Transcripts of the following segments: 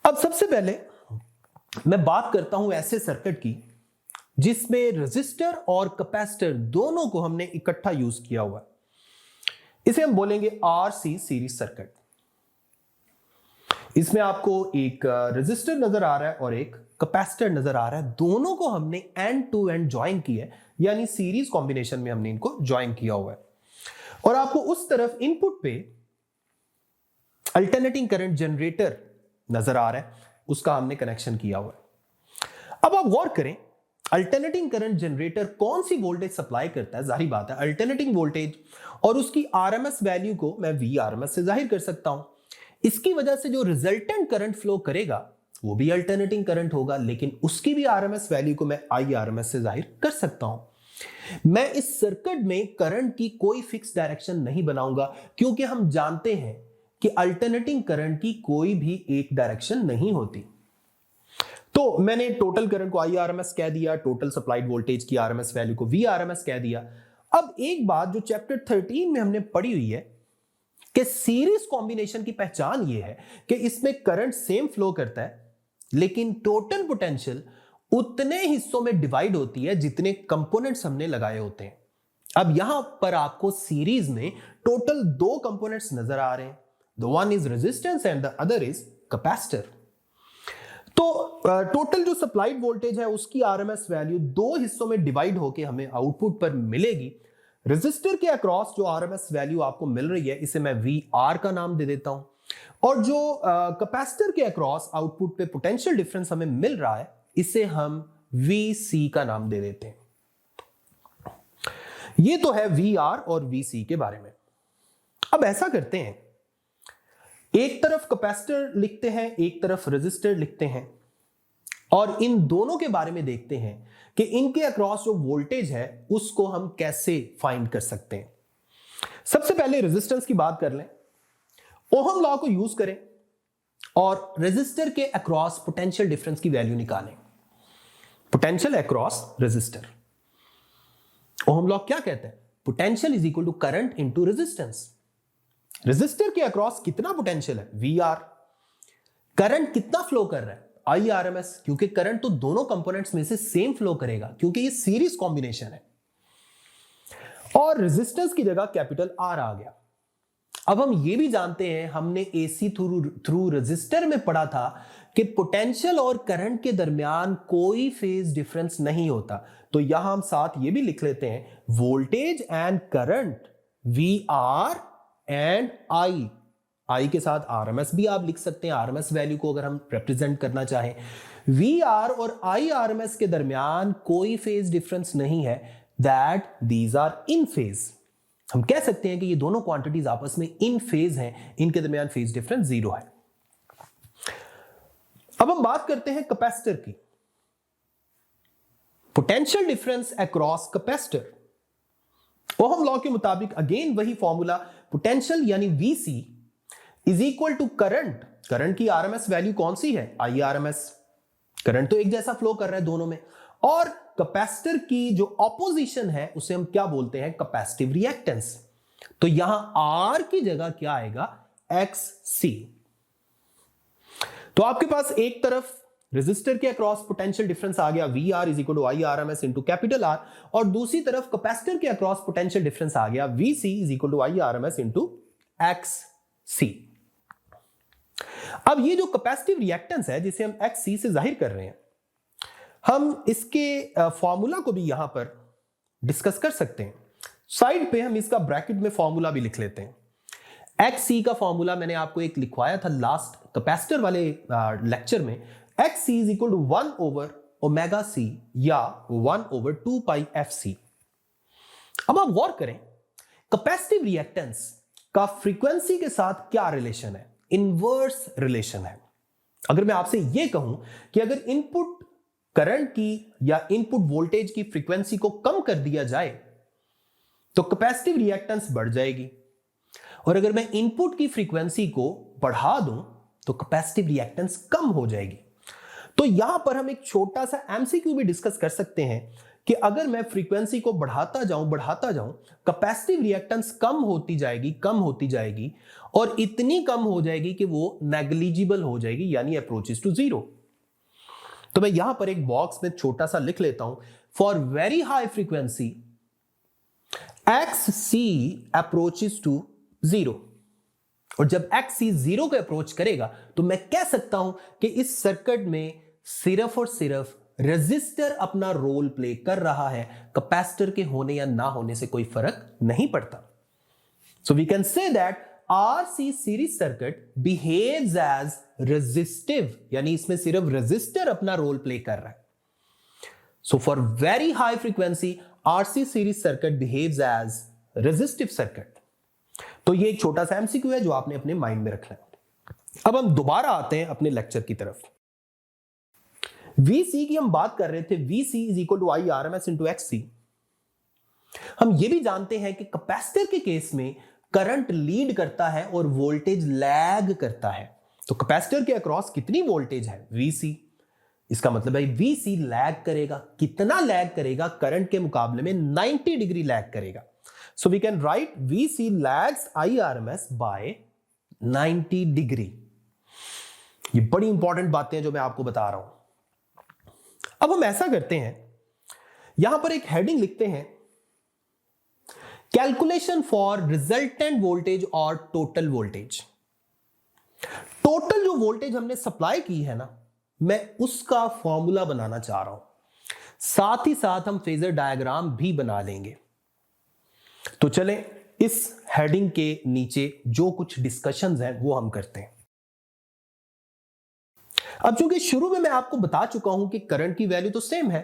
अब सबसे पहले मैं बात करता हूं ऐसे सर्किट की जिसमें रेजिस्टर और कैपेसिटर दोनों को हमने इकट्ठा यूज किया हुआ है। इसे हम बोलेंगे आरसी सीरीज सर्किट। इसमें आपको एक रेजिस्टर नजर आ रहा है और एक कैपेसिटर नजर आ रहा है। दोनों को हमने एंड टू एंड ज्वाइन किया है, यानी सीरीज कॉम्बिनेशन में हमने इनको ज्वाइन किया हुआ है। और आपको उस तरफ इनपुट पे अल्टरनेटिंग करंट जनरेटर नजर आ रहा है, उसका हमने कनेक्शन किया हुआ है। अब आप गौर करें, अल्टरनेटिंग करंट जनरेटर कौन सी वोल्टेज सप्लाई करता है? जाहिर बात है अल्टरनेटिंग वोल्टेज, और उसकी आरएमएस वैल्यू को मैं वी आरएमएस से जाहिर कर सकता हूं। इसकी वजह से जो रिजल्टेंट करंट फ्लो करेगा वो भी अल्टरनेटिंग करंट होगा, लेकिन उसकी भी आरएमएस वैल्यू को मैं आई आरएमएस से जाहिर कर सकता हूं। मैं इस सर्किट में करंट की कोई फिक्स डायरेक्शन नहीं बनाऊंगा, क्योंकि हम जानते हैं कि अल्टरनेटिंग करंट की कोई भी एक डायरेक्शन नहीं होती। तो मैंने टोटल करंट को आई आरएमएस कह दिया, टोटल सप्लाइड वोल्टेज की आरएमएस वैल्यू को वी आरएमएस कह दिया। अब एक बात जो चैप्टर 13 में हमने पढ़ी हुई है कि सीरीज कॉम्बिनेशन की पहचान यह है कि इसमें करंट सेम फ्लो करता है, लेकिन टोटल पोटेंशियल उतने हिस्सों में डिवाइड होती है जितने कंपोनेंट्स हमने लगाए होते हैं। अब यहां पर आपको सीरीज में टोटल दो कंपोनेंट्स नजर आ रहे हैं, the one is resistance and the other is capacitor. तो टोटल जो सप्लाइड वोल्टेज है उसकी आरएमएस वैल्यू दो हिस्सों में डिवाइड होकर हमें आउटपुट पर मिलेगी। रेजिस्टर के अक्रॉस जो आरएमएस वैल्यू आपको मिल रही है, इसे मैं वी आर का नाम दे देता हूं, और जो कैपेसिटर के अक्रॉस आउटपुट पे पोटेंशियल डिफरेंस हमें मिल रहा है, इसे हम वी सी का नाम दे देते हैं। ये तो है वी आर और वी सी के बारे में। अब ऐसा करते हैं, एक तरफ कैपेसिटर लिखते हैं, एक तरफ रेजिस्टर लिखते हैं, और इन दोनों के बारे में देखते हैं कि इनके अक्रॉस जो वोल्टेज है उसको हम कैसे फाइंड कर सकते हैं। सबसे पहले रेजिस्टेंस की बात कर लें, ओहम लॉ को यूज करें और रेजिस्टर के अक्रॉस पोटेंशियल डिफरेंस की वैल्यू निकालें। Potential across resistor, Ohm law क्या कहता है? Potential is equal to current into resistance. Resistor के अक्रॉस कितना पोटेंशियल है? V R. करंट कितना फ्लो कर रहा है? आई आरएमएस, क्योंकि करंट तो दोनों कंपोनेंट्स में से सेम फ्लो करेगा क्योंकि ये सीरीज कॉम्बिनेशन है। और रेजिस्टेंस की जगह कैपिटल आर आ गया। अब हम ये भी जानते हैं, हमने एसी थ्रू रेजिस्टर में पढ़ा था कि पोटेंशियल और करंट के दरमियान कोई फेज डिफरेंस नहीं होता। तो यहां हम साथ ये भी लिख लेते हैं, voltage and current V R and I. I के साथ आरएमएस भी आप लिख सकते हैं, आरएमएस वैल्यू को अगर हम रिप्रेजेंट करना चाहें। वी आर और आई आरएमएस के दरमियान कोई फेज डिफरेंस नहीं है, that these are in phase. हम कह सकते हैं कि ये दोनों क्वांटिटीज आपस में इन फेज हैं, इनके दरमियान फेज डिफरेंस 0 है। अब हम बात करते हैं कैपेसिटर की। Potential difference across capacitor, Ohm law के मुताबिक अगेन वही फॉर्मूला, पोटेंशियल यानी VC is equal to current. Current की आरएमएस वैल्यू कौन सी है? आई आरएमएस। करंट तो एक जैसा फ्लो कर रहा है दोनों में। और कैपेसिटर की जो ऑपोजिशन है उसे हम क्या बोलते हैं? Capacitive reactance. तो यहां आर की जगह क्या आएगा? एक्स सी। तो आपके पास एक तरफ रेजिस्टर के अक्रॉस पोटेंशियल डिफरेंस आ गया, V R is equal to I RMS into capital R, और दूसरी तरफ कैपेसिटर के अक्रॉस पोटेंशियल डिफरेंस आ गया, V C is equal to I RMS into X C. अब ये जो कैपेसिटिव रिएक्टेंस है जिसे हम एक्स सी से जाहिर कर रहे हैं, हम इसके फॉर्मूला को भी यहां पर डिस्कस कर सकते हैं। साइड पे हम इसका ब्रैकेट में फॉर्मूला भी लिख लेते हैं। एक्स सी का फॉर्मूला मैंने आपको एक लिखवाया था लास्ट कैपेसिटर वाले लेक्चर में। X C is equal to 1 over omega C या 1 ओवर 2 पाई एफ सी। अब आप गौर करें, कैपेसिटिव रिएक्टेंस का फ्रीक्वेंसी के साथ क्या रिलेशन है? इनवर्स रिलेशन है। अगर मैं आपसे यह कहूं कि अगर इनपुट करंट की या इनपुट वोल्टेज की फ्रीक्वेंसी को कम कर दिया जाए तो कैपेसिटिव रिएक्टेंस बढ़ जाएगी, और अगर मैं इनपुट की फ्रीक्वेंसी को बढ़ा दूं तो कैपेसिटिव रिएक्टेंस कम हो जाएगी। तो यहां पर हम एक छोटा सा एमसीक्यू भी डिस्कस कर सकते हैं कि अगर मैं फ्रीक्वेंसी को बढ़ाता जाऊं कैपेसिटिव रिएक्टेंस कम होती जाएगी और इतनी कम हो जाएगी कि वो नेग्लिजिबल हो जाएगी, यानी अप्रोचेस टू जीरो। तो मैं यहां पर एक बॉक्स में छोटा सा लिख लेता हूं, for very high frequency XC approaches to zero. और जब XC जीरो को अप्रोच करेगा तो मैं कह सकता हूं कि इस सर्किट में सिर्फ और सिर्फ रेजिस्टर अपना रोल प्ले कर रहा है, कैपेसिटर के होने या ना होने से कोई फर्क नहीं पड़ता। So we can say that RC series circuit behaves as resistive, यानी इसमें सिर्फ रेजिस्टर अपना रोल प्ले कर रहा है। So for very high frequency RC series circuit behaves as resistive circuit. तो ये एक छोटा सा MCQ है जो आपने अपने माइंड में रखना है। अब हम दोबारा आते हैं अपने लेक्चर की तरफ। VC की हम बात कर रहे थे, VC is equal to IRMS into XC। हम ये भी जानते हैं कि कैपेसिटर के केस में करंट लीड करता है और वोल्टेज लैग करता है। तो कैपेसिटर के अक्रॉस कितनी वोल्टेज है? VC। इसका मतलब है VC लैग करेगा। कितना लैग करेगा? करंट के मुकाबले में 90 डिग्री लैग करेगा। So we can write VC lags IRMS by 90 degree. ये बड़ी इंपॉर्टेंट बातें हैं जो मैं आपको बता रहा हूं। अब हम ऐसा करते हैं, यहां पर एक हेडिंग लिखते हैं, कैलकुलेशन फॉर रिजल्टेंट वोल्टेज और टोटल वोल्टेज। टोटल जो वोल्टेज हमने सप्लाई की है ना, मैं उसका फॉर्मूला बनाना चाह रहा हूं। साथ ही साथ हम फेजर डायग्राम भी बना लेंगे। तो चलें इस हेडिंग के नीचे जो कुछ डिस्कशंस हैं वो हम करते हैं। अब चूंकि शुरू में मैं आपको बता चुका हूं कि करंट की वैल्यू तो सेम है,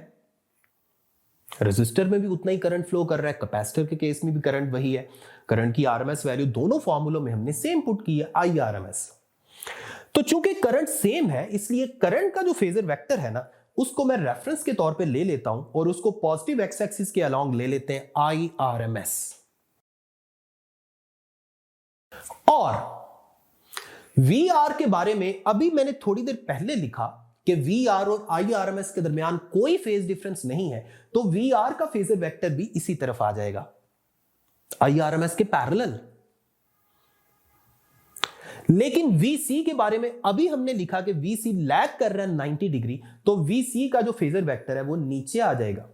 रेजिस्टर में भी उतना ही करंट फ्लो कर रहा है, कैपेसिटर के केस में भी करंट वही है। करंट की आरएमएस वैल्यू दोनों फॉर्मूलों में हमने सेम पुट की है, IRMS। तो चूंकि करंट सेम है इसलिए करंट का जो फेजर वेक्टर है ना उसको मैं रेफरेंस के तौर पे ले लेता हूं और उसको पॉजिटिव एक्स एक्सिस के अलोंग ले लेते हैं IRMS। और VR के बारे में अभी मैंने थोड़ी देर पहले लिखा कि VR और IRMS के दरमियान कोई फेज डिफरेंस नहीं है, तो VR का फेजर वेक्टर भी इसी तरफ आ जाएगा, IRMS के पैरेलल। लेकिन VC के बारे में अभी हमने लिखा कि VC लैग कर रहा है 90 डिग्री, तो VC का जो फेजर वेक्टर है वो नीचे आ जाएगा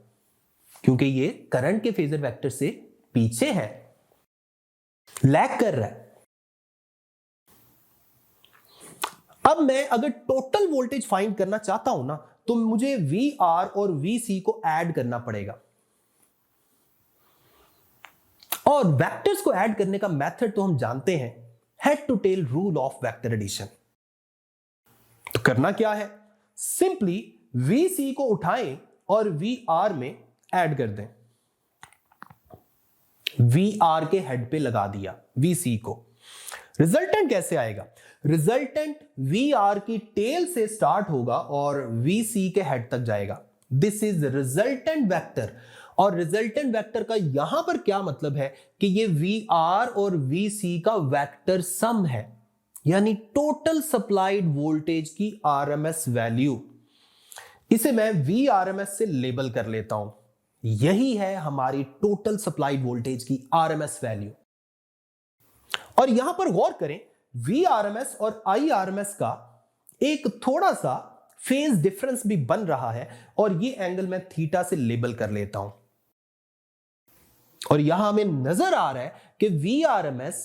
क्योंकि ये करंट के फेजर वेक्टर से पीछे है, लैग कर रहा है। अब मैं अगर टोटल वोल्टेज फाइंड करना चाहता हूं ना तो मुझे VR और VC को ऐड करना पड़ेगा। और वेक्टर्स को ऐड करने का मेथड तो हम जानते हैं, head to tail rule of vector addition. तो करना क्या है, सिंपली VC को उठाएं और VR में ऐड कर दें। VR के हेड पे लगा दिया VC को। रिजल्टेंट कैसे आएगा? रिजल्टेंट VR की टेल से स्टार्ट होगा और VC के हेड तक जाएगा। This is resultant vector. और रिजल्टेंट वेक्टर का यहां पर क्या मतलब है कि ये VR और VC का वेक्टर सम है, यानी टोटल सप्लाइड वोल्टेज की RMS वैल्यू। इसे मैं VRMS से लेबल कर लेता हूं। यही है हमारी टोटल सप्लाइड वोल्टेज की RMS वैल्यू। और यहां पर गौर करें, VRMS और IRMS का एक थोड़ा सा फेज डिफरेंस भी बन रहा है और ये एंगल मैं थीटा से लेबल कर लेता हूं। और यहां हमें नजर आ रहा है कि VRMS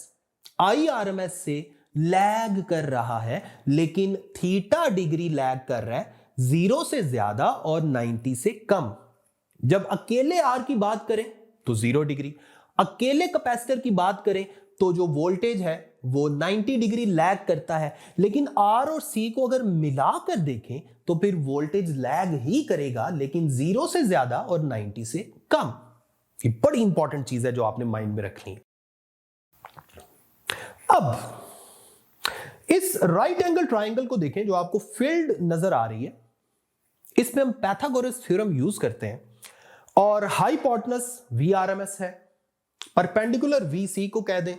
IRMS से लैग कर रहा है, लेकिन थीटा डिग्री लैग कर रहा है, 0 से ज्यादा और 90 से कम। जब अकेले R की बात करें तो 0 डिग्री, अकेले कैपेसिटर की बात करें तो जो वोल्टेज है वो 90 डिग्री लैग करता है। लेकिन R और C को अगर मिलाकर देखें तो फिर वोल्टेज लैग ही करेगा, लेकिन 0 से ज्यादा और 90 से कम। ये बड़ी इंपॉर्टेंट चीज है जो आपने माइंड में रखनी है। अब इस राइट एंगल ट्राइंगल को देखें जो आपको फील्ड नजर आ रही है, इसमें हम पाइथागोरस थ्योरम यूज करते हैं और हाइपोटेनस VRMS है, परपेंडिकुलर VC को कह दें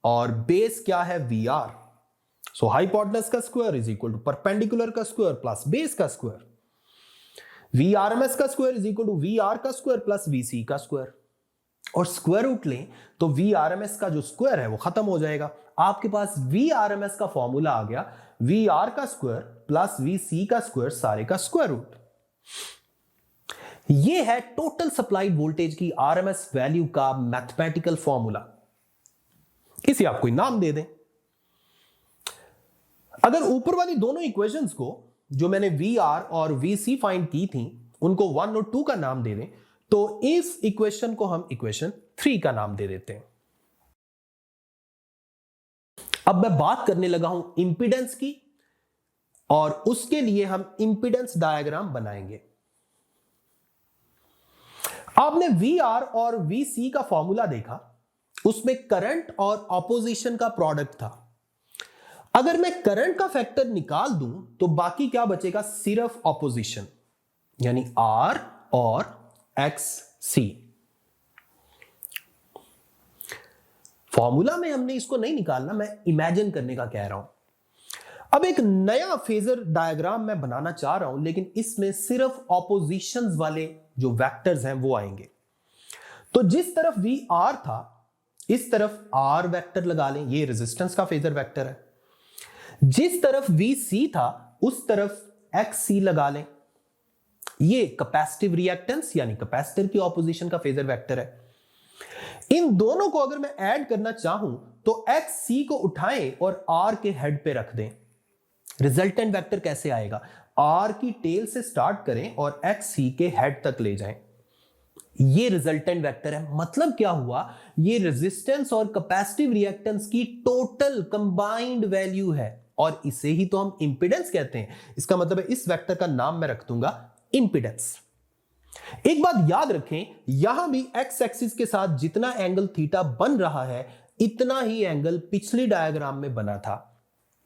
और बेस क्या है VR। सो हाइपोटेनस का square is equal to perpendicular का स्क्वायर प्लस बेस का square. V R M S का square is equal to V R का स्क्वायर प्लस वी सी का स्क्वायर, और स्क्वायर रूट लें तो वी आर एम एस का जो स्क्वायर है वो खत्म हो जाएगा। आपके पास वी आर एम एस का फॉर्मूला आ गया वी आर का स्क्वायर प्लस वी सी का स्क्वायर सारे का स्क्वायर रूट। ये है टोटल सप्लाइड वोल्टेज की आरएमएस वैल्यू का मैथमेटिकल फॉर्मूला। इसे आप कोई नाम दे दें। अगर ऊपर वाली दोनों इक्वेशंस को जो मैंने वी आर और वी सी फाइंड की थी उनको 1 और 2 का नाम दे दें तो इस इक्वेशन को हम इक्वेशन 3 का नाम दे देते हैं। अब मैं बात करने लगा हूं इंपीडेंस की, और उसके लिए हम इंपीडेंस डायग्राम बनाएंगे। आपने वी आर और वी सी का फॉर्मूला देखा, उसमें करंट और ऑपोजिशन का प्रोडक्ट था। अगर मैं करंट का फैक्टर निकाल दूं तो बाकी क्या बचेगा, सिर्फ ऑपोजिशन, यानी आर और एक्स सी। फॉर्मूला में हमने इसको नहीं निकालना, मैं इमेजिन करने का कह रहा हूं। अब एक नया फेजर डायग्राम मैं बनाना चाह रहा हूं, लेकिन इसमें सिर्फ ऑपोजिशंस वाले जो वेक्टर्स हैं वो आएंगे। तो जिस तरफ वी आर था इस तरफ आर वेक्टर लगा लें, ये रेजिस्टेंस का फेजर वेक्टर है। जिस तरफ वी सी था उस तरफ एक्स सी लगा लें, ये कैपेसिटिव रिएक्टेंस यानी कैपेसिटर की ऑपोजिशन का फेजर वेक्टर है। इन दोनों को अगर मैं ऐड करना चाहूं तो एक्स सी को उठाएं और आर के हेड पे रख दें। रिजल्टेंट वेक्टर कैसे आएगा, आर की टेल से स्टार्ट करें और एक्स सी के हेड तक ले जाएं। ये रिजल्टेंट वेक्टर है। मतलब क्या हुआ, ये रेजिस्टेंस और कैपेसिटिव रिएक्टेंस की टोटल कंबाइंड वैल्यू है, और इसे ही तो हम इंपीडेंस कहते हैं। इसका मतलब है इस वेक्टर का नाम मैं रख दूंगा इंपीडेंस। एक बात याद रखें, यहां भी एक्स एक्सिस के साथ जितना एंगल थीटा बन रहा है इतना ही एंगल पिछली डायग्राम में बना था,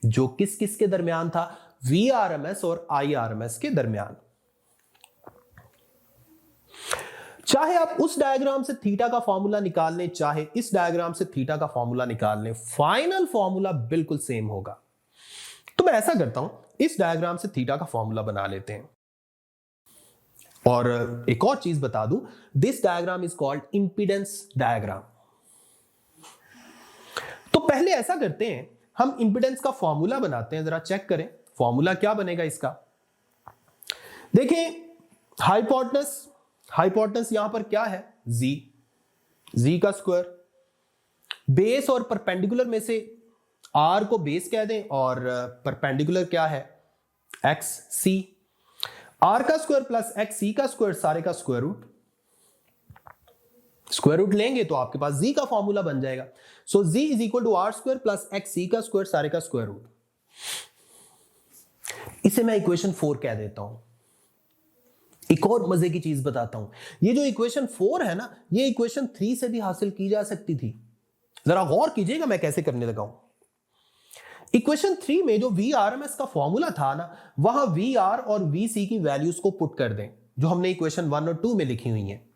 जो किस किस के दरमियान था, वी आर एम एस और आई आर एम एस के दरमियान। चाहे आप उस डायग्राम से थीटा का फॉर्मूला निकाल लें, चाहे इस डायग्राम से थीटा का फॉर्मूला निकाल लें, फाइनल फॉर्मूला बिल्कुल सेम होगा। तो मैं ऐसा करता हूं, इस डायग्राम से थीटा का फॉर्मूला बना लेते हैं। और एक और चीज बता दूं, this diagram is called impedance diagram. तो पहले ऐसा करते हैं, हम इंपीडेंस का फॉर्मूला बनाते हैं। जरा चेक करें फॉर्मूला क्या बनेगा इसका। देखें, हाइपोटेनस यहां पर क्या है, जी का स्क्वायर। बेस और परपेंडिकुलर में से आर को बेस कह दें और परपेंडिकुलर क्या है, एक्स सी। आर का स्क्वायर प्लस एक्स सी का स्क्वायर सारे का स्क्वायर रूट लेंगे तो आपके पास जी का फॉर्मूला बन जाएगा। So G is equal to R square plus X C का स्क्वायर सारे का स्क्वायर रूट। इसे मैं इक्वेशन 4 कह देता हूं। एक और मजे की चीज बताता हूं, ये जो इक्वेशन 4 है ना, ये इक्वेशन 3 से भी हासिल की जा सकती थी। जरा गौर कीजिएगा मैं कैसे करने लगा हूं। इक्वेशन 3 में जो वी आर एम एस का फॉर्मूला था ना, वहां वी आर और वी सी की वैल्यूज को पुट कर दें जो हमने इक्वेशन 1 और 2 में लिखी हुई है।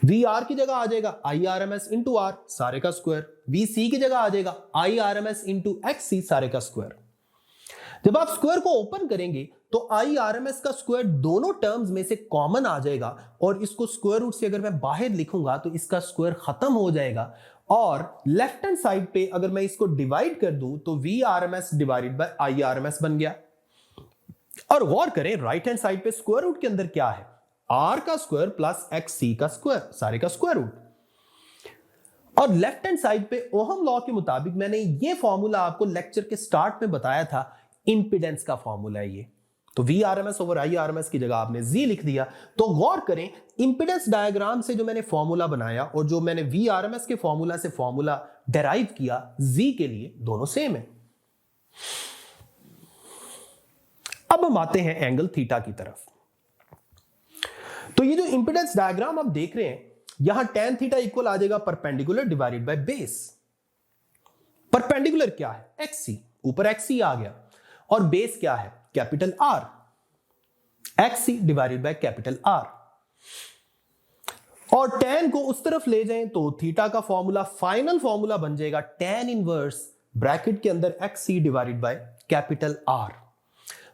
वी आर की जगह आ जाएगा I R M S into R सारे का स्क्वायर, वी सी की जगह आ जाएगा I R M S into X C सारे का स्क्वायर। जब आप स्क्वायर को ओपन करेंगे तो आई आर एम एस का स्क्वायर दोनों टर्म्स में से कॉमन आ जाएगा, और इसको स्क्वायर रूट से अगर मैं बाहर लिखूंगा तो इसका स्क्वायर खत्म हो जाएगा, और लेफ्ट हैंड साइड पे अगर मैं इसको डिवाइड कर दूं तो V R M S divided by I R M S बन गया। और गौर करें राइट हैंड साइड पे स्क्वायर रूट के अंदर क्या है, आर का स्क्वायर प्लस एक्स सी का स्क्वायर सारे का स्क्वायर रूट। और लेफ्ट हैंड साइड पे ओहम लॉ के मुताबिक मैंने ये फॉर्मूला आपको लेक्चर के स्टार्ट में बताया था, इंपीडेंस का फॉर्मूला है ये। तो V R M S over I R M S की जगह आपने जी लिख दिया। तो गौर करें, इंपीडेंस डायग्राम से जो मैंने फॉर्मूला बनाया और जो मैंने वी आर एम एस के फॉर्मूला से फॉर्मूला डेराइव किया जी के लिए, दोनों सेम है। अब हम आते हैं एंगल थीटा की तरफ। तो ये जो इंपीडेंस डायग्राम आप देख रहे हैं, यहां tan थीटा इक्वल आ जाएगा perpendicular divided by base. Perpendicular क्या है, एक्सी, ऊपर एक्सी आ गया, और बेस क्या है, capital R, XC divided by capital R. और tan को उस तरफ ले जाएं तो थीटा का फॉर्मूला फाइनल फॉर्मूला बन जाएगा tan इनवर्स ब्रैकेट के अंदर XC divided by capital R,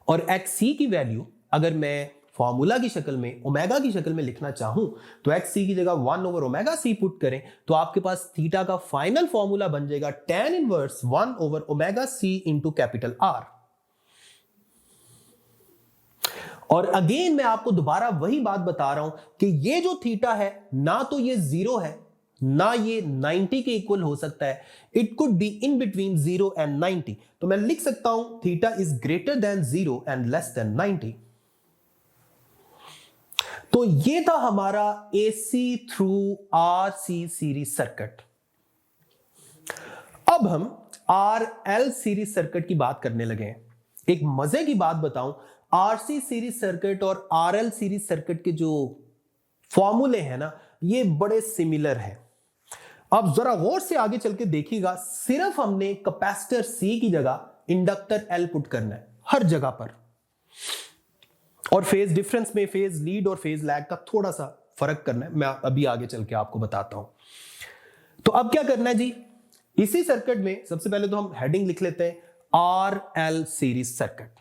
और एक्सी की वैल्यू अगर मैं फॉर्मूला की शक्ल में, ओमेगा की शक्ल में लिखना चाहूं तो एक्स सी की जगह 1 ओवर ओमेगा सी पुट करें तो आपके पास थीटा का फाइनल फॉर्मूला बन जाएगा tan inverse 1 over omega C into capital R. और अगेन मैं आपको दोबारा वही बात बता रहा हूं कि ये जो थीटा है ना तो ये 0 है ना ये 90 के इक्वल हो सकता है, it could be in between 0 and 90। तो मैं लिख सकता हूं theta is greater than 0 and less than 90। तो ये था हमारा AC through RC series circuit. अब हम RL सीरीज सर्किट की बात करने लगे हैं। एक मजे की बात बताऊं, RC सीरीज सर्किट और RL सीरीज सर्किट के जो फॉर्मूले हैं ना, ये बड़े सिमिलर हैं। अब जरा गौर से आगे चल के देखिएगा, सिर्फ हमने कैपेसिटर C की जगह इंडक्टर L पुट करना है हर जगह पर, और फेज डिफरेंस में फेज लीड और फेज लैग का थोड़ा सा फर्क करना है, मैं अभी आगे चल के आपको बताता हूं। तो अब क्या करना है जी, इसी सर्किट में सबसे पहले तो हम हेडिंग लिख लेते हैं RL सीरीज सर्किट,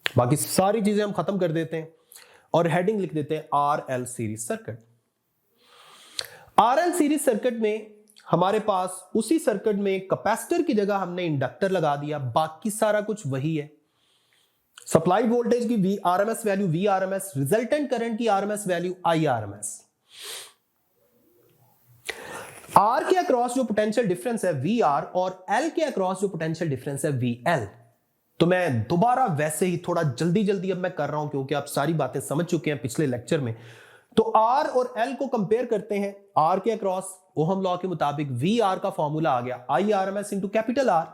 बाकी सारी चीजें हम खत्म कर देते हैं और हेडिंग लिख देते हैं RL series circuit. RL series circuit में हमारे पास उसी सर्किट में कैपेसिटर की जगह हमने इंडक्टर लगा दिया, बाकी सारा कुछ वही है। सप्लाई वोल्टेज की RMS value VRMS, resultant current की RMS वैल्यू IRMS। R के अक्रॉस जो पोटेंशियल डिफरेंस है VR और L के अक्रॉस जो पोटेंशियल डिफरेंस है VL। तो मैं दोबारा वैसे ही थोड़ा जल्दी जल्दी अब मैं कर रहा हूं क्योंकि आप सारी बातें समझ चुके हैं पिछले लेक्चर में। तो R और L को कंपेयर करते हैं। R के अक्रॉस ओहम लॉ के मुताबिक VR का फॉर्मूला आ गया IRMS इंटू कैपिटल R,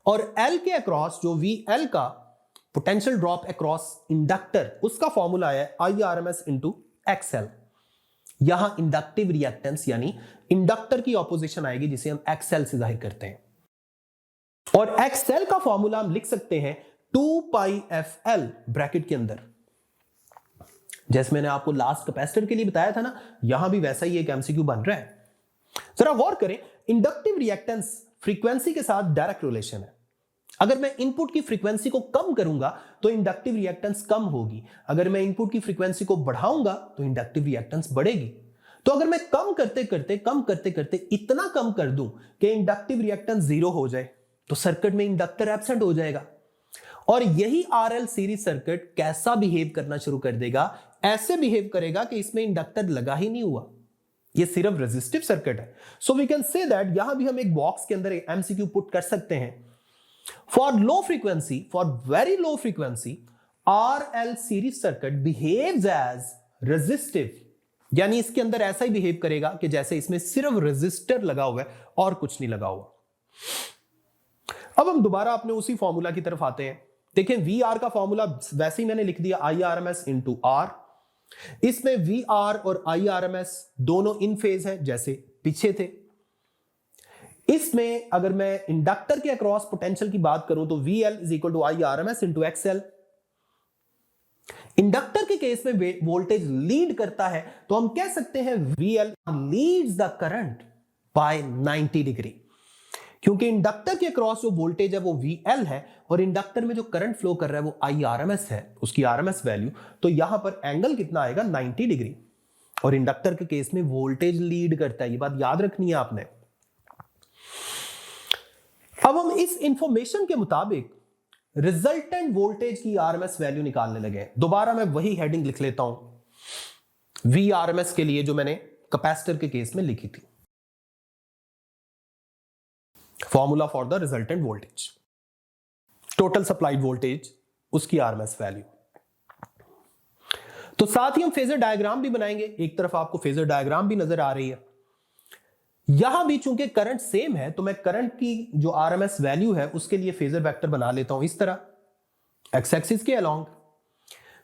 और L के अक्रॉस जो VL का पोटेंशियल ड्रॉप अक्रॉस इंडक्टर, उसका फॉर्मूला है IRMS इंटू XL। यहां इंडक्टिव रिएक्टेंस यानी इंडक्टर की ऑपोजिशन आएगी जिसे हम XL से जाहिर करते हैं, और XL का फॉर्मूला हम लिख सकते हैं 2 पाई FL ब्रैकेट के अंदर। जैसे मैंने आपको लास्ट कैपेसिटर के लिए बताया था ना, यहां भी वैसा ही एक MCQ बन रहा है। जरा गौर करें, इंडक्टिव रिएक्टेंस फ्रीक्वेंसी के साथ डायरेक्ट रिलेशन है। अगर मैं इनपुट की फ्रीक्वेंसी को कम करूंगा तो इंडक्टिव रिएक्टेंस कम होगी, अगर मैं इनपुट की फ्रीक्वेंसी को बढ़ाऊंगा तो इंडक्टिव रिएक्टेंस बढ़ेगी। तो अगर मैं कम करते करते इतना कम कर दूं कि इंडक्टिव रिएक्टेंस 0 हो जाए तो सर्किट में इंडक्टर एब्सेंट हो जाएगा। और यही RL सीरीज सर्किट कैसा बिहेव करना शुरू कर देगा, ऐसे बिहेव करेगा कि इसमें इंडक्टर लगा ही नहीं हुआ, ये सिर्फ रेजिस्टिव सर्किट है। So we can say that यहां भी हम एक बॉक्स के अंदर MCQ पुट कर सकते हैं। For low frequency, for very low frequency, RL series circuit behaves as resistive, यानी इसके अंदर ऐसा ही बिहेव करेगा कि जैसे इसमें सिर्फ रेजिस्टर लगा हुआ है और कुछ नहीं लगा हुआ। अब हम दोबारा अपने उसी फॉर्मूला की तरफ आते हैं। देखें, VR का फॉर्मूला वैसे ही मैंने लिख दिया IRMS इंटू R। इसमें VR और IRMS दोनों इन फेज हैं जैसे पीछे थे। इसमें अगर मैं इंडक्टर के अक्रॉस पोटेंशियल की बात करूं तो VL is equal to IRMS into XL। Inductor के केस में वोल्टेज लीड करता है तो हम कह सकते हैं VL leads the current by 90 degree, क्योंकि इंडक्टर के अक्रॉस जो वोल्टेज है वो VL है और इंडक्टर में जो करंट फ्लो कर रहा है वो IRMS है, उसकी RMS वैल्यू। तो यहां पर एंगल कितना आएगा, 90 डिग्री, और इंडक्टर के केस में वोल्टेज लीड करता है, ये बात याद रखनी है आपने। अब हम इस इंफॉर्मेशन के मुताबिक रिजल्टेंट वोल्टेज की RMS वैल्यू निकालने लगे। दोबारा मैं वही हेडिंग लिख लेता हूं VRMS के लिए जो मैंने कैपेसिटर के केस में लिखी थी, formula for the resultant voltage, total supplied voltage, उसकी RMS वैल्यू। तो साथ ही हम फेजर डायग्राम भी बनाएंगे। एक तरफ आपको फेजर डायग्राम भी नजर आ रही है, यहां भी चूंकि करंट सेम है तो मैं करंट की जो RMS वैल्यू है उसके लिए फेजर वेक्टर बना लेता हूं इस तरह, एक्स एक्सिस के अलोंग।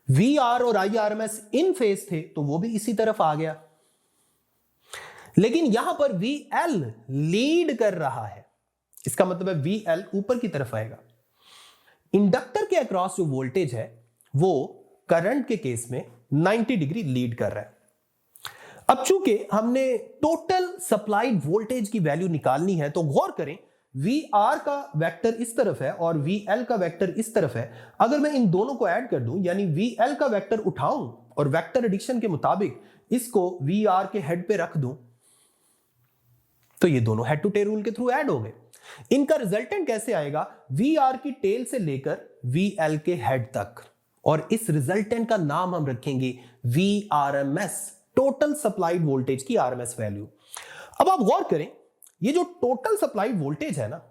VR और IRMS इन फेज थे तो वो भी इसी तरफ आ गया, लेकिन यहां पर VL लीड कर रहा है, इसका मतलब है VL ऊपर की तरफ आएगा। इंडक्टर के अक्रॉस जो वोल्टेज है वो करंट के केस में 90 डिग्री लीड कर रहा है। अब चूंकि हमने टोटल सप्लाइड वोल्टेज की वैल्यू निकालनी है तो गौर करें वी आर का वेक्टर इस तरफ है और वी एल का वेक्टर इस तरफ है, अगर मैं इन दोनों को ऐड कर दूं, यानी वी एल का वेक्टर उठाऊं और वेक्टर एडिशन के मुताबिक इसको वी आर के हेड पे रख दूं, तो ये दोनों हेड टू टेल रूल के थ्रू ऐड हो गए। इनका रिजल्टेंट कैसे आएगा? वी आर की टेल से लेकर वी एल के हेड तक, और इस रिजल्टेंट का नाम हम रखेंगे V R M S, total supplied voltage की आरएमएस वैल्यू। अब आप गौर करें, ये जो टोटल सप्लाइड वोल्टेज है ना,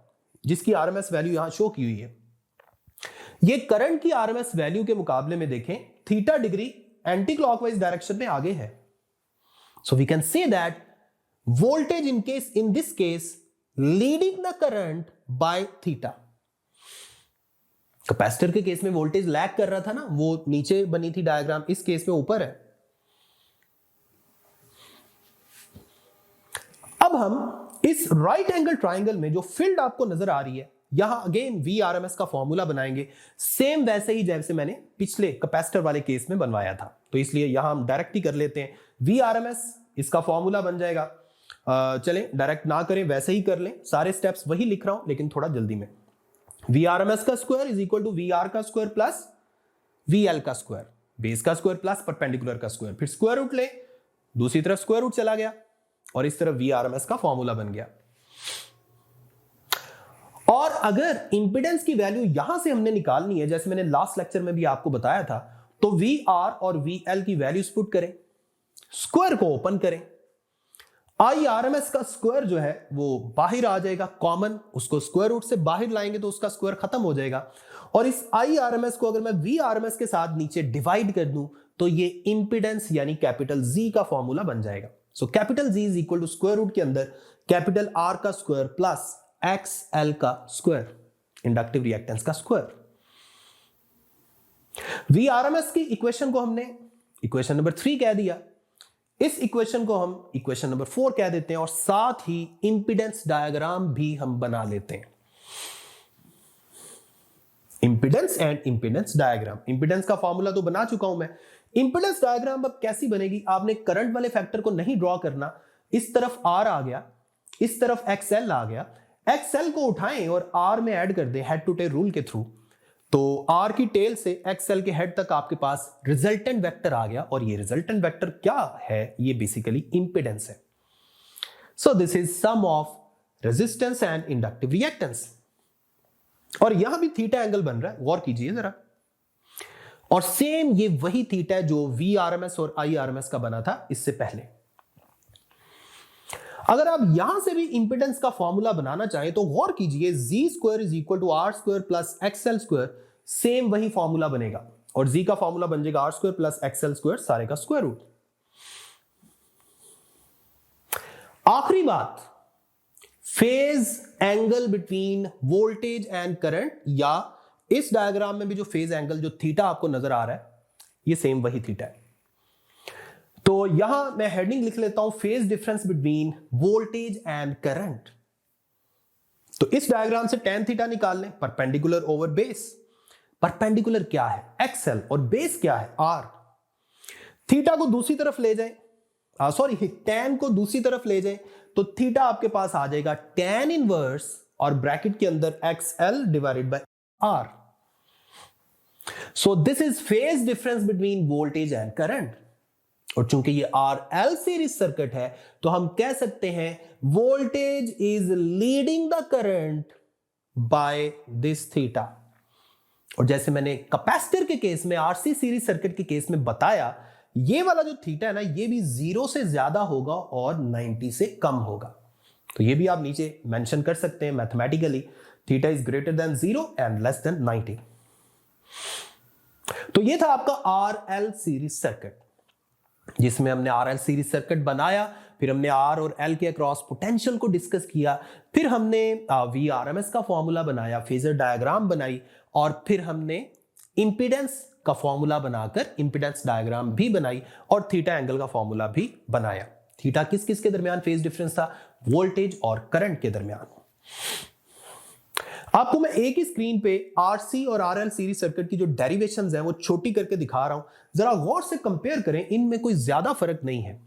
जिसकी आरएमएस वैल्यू यहां शो की हुई है, ये करंट की आरएमएस वैल्यू के मुकाबले में देखें theta degree anti clockwise direction में आगे है। So we can say that voltage in this case leading the current by theta. Capacitor के केस में वोल्टेज लैग कर रहा था ना, वो नीचे बनी थी डायग्राम, इस केस में ऊपर है। अब हम इस राइट एंगल ट्राइंगल में जो फील्ड आपको नजर आ रही है, यहां अगेन वी आरएमएस का फॉर्मूला बनाएंगे, सेम वैसे ही जैसे मैंने पिछले कैपेसिटर वाले केस में बनवाया था। तो इसलिए यहां हम डायरेक्ट ही कर लेते हैं, वी आरएमएस इसका फॉर्मूला बन जाएगा। चलें डायरेक्ट ना करें, वैसे ही कर लें, सारे स्टेप्स वही लिख रहा हूं लेकिन थोड़ा जल्दी में। वी आरएमएस का square is equal to V R का स्क्वायर प्लस वी एल का स्क्वायर, बेस का स्क्वायर प्लस परपेंडिकुलर का स्क्वायर, फिर स्क्वायर रूट ले, दूसरी तरफ स्क्वायर रूट चला गया और इस तरफ वी आरएमएस का फॉर्मूला बन गया। और अगर इंपेडेंस की वैल्यू यहां से हमने निकालनी है, जैसे मैंने लास्ट लेक्चर में भी आपको बताया था, तो वी आर और वी एल की वैल्यूज पुट करें, स्क्वायर को ओपन करें, आई आरएमएस का स्क्वायर जो है वो बाहर आ जाएगा कॉमन, उसको स्क्वायर रूट से बाहर लाएंगे तो उसका स्क्वायर खत्म हो जाएगा, और इस आई आरएमएस को अगर मैं वी आरएमएस के साथ नीचे डिवाइड कर दूं तो ये इंपेडेंस यानी कैपिटल जी का फॉर्मूला बन जाएगा। So capital Z is equal to square root के अंदर कैपिटल आर का स्क्वायर प्लस एक्स एल का स्क्वायर, इंडक्टिव रिएक्टेंस का स्क्वायर। वी आरएमएस की इक्वेशन को हमने इक्वेशन नंबर 3 कह दिया, इस इक्वेशन को हम इक्वेशन नंबर 4 कह देते हैं, और साथ ही इंपेडेंस डायग्राम भी हम बना लेते हैं। Impedance and impedance diagram, impedance का फॉर्मूला तो बना चुका हूं मैं, इंपेडेंस डायग्राम अब कैसी बनेगी? आपने करंट वाले फैक्टर को नहीं ड्रॉ करना, इस तरफ आर आ गया, इस तरफ एक्सएल आ गया, एक्सएल को उठाएं और आर में ऐड कर दें हेड टू टेल रूल के थ्रू, तो आर की टेल से एक्सएल के हेड तक आपके पास रिजल्टेंट वेक्टर आ गया, और ये रिजल्टेंट वेक्टर क्या है? ये बेसिकली इंपेडेंस है। So this is sum of resistance and inductive reactance, और यहां भी थीटा एंगल बन रहा है, गौर कीजिए जरा, और सेम ये वही थीटा है जो वी आरएमएस और आई आरएमएस का बना था इससे पहले। अगर आप यहां से भी इंपेडेंस का फॉर्मूला बनाना चाहें तो गौर कीजिए, G square is equal to R square plus XL square, same वही फॉर्मूला बनेगा, और जी का फॉर्मूला बन जाएगा R square plus XL square, सारे का स्क्वायर रूट। आखिरी बात, phase angle between voltage and current, या इस डायग्राम में भी जो फेज एंगल जो थीटा आपको नजर आ रहा है, ये सेम वही थीटा है। तो यहां मैं हेडिंग लिख लेता हूं, phase difference between voltage and current. तो इस डायग्राम से tan थीटा निकाल लें, परपेंडिकुलर ओवर बेस। परपेंडिकुलर क्या है? एक्सएल, और बेस क्या है? आर। थीटा को दूसरी तरफ ले जाएं, tan को दूसरी तरफ ले जाएं, तो थीटा आपके पास आ जाएगा tan इनवर्स और ब्रैकेट के अंदर XL divided by R। So this is phase difference between voltage and current, और चूंकि ये RL सीरीज सर्किट है तो हम कह सकते हैं voltage is leading the current by this theta. और जैसे मैंने कैपेसिटर के केस में, RC सीरीज सर्किट के केस में बताया, ये वाला जो थीटा है ना, ये भी 0 से ज्यादा होगा और 90 से कम होगा। तो ये भी आप नीचे मेंशन कर सकते हैं mathematically, theta is greater than 0 and less than 90। तो ये था आपका RL सीरीज सर्किट, जिसमें हमने RL सीरीज सर्किट बनाया, फिर हमने R और L के अक्रॉस पोटेंशियल को डिस्कस किया, फिर हमने VRMS का फॉर्मूला बनाया, फेजर डायग्राम बनाई, और फिर हमने इंपेडेंस का फॉर्मूला बनाकर इंपेडेंस डायग्राम भी बनाई, और थीटा एंगल का फॉर्मूला भी बनाया। थीटा किस किस के दरमियान फेज डिफरेंस था? वोल्टेज और करंट के दरमियान। आपको मैं एक ही स्क्रीन पे RC और RL सीरीज सर्किट की जो डेरिवेशंस हैं वो छोटी करके दिखा रहा हूं, जरा गौर से कंपेयर करें, इनमें कोई ज्यादा फर्क नहीं है।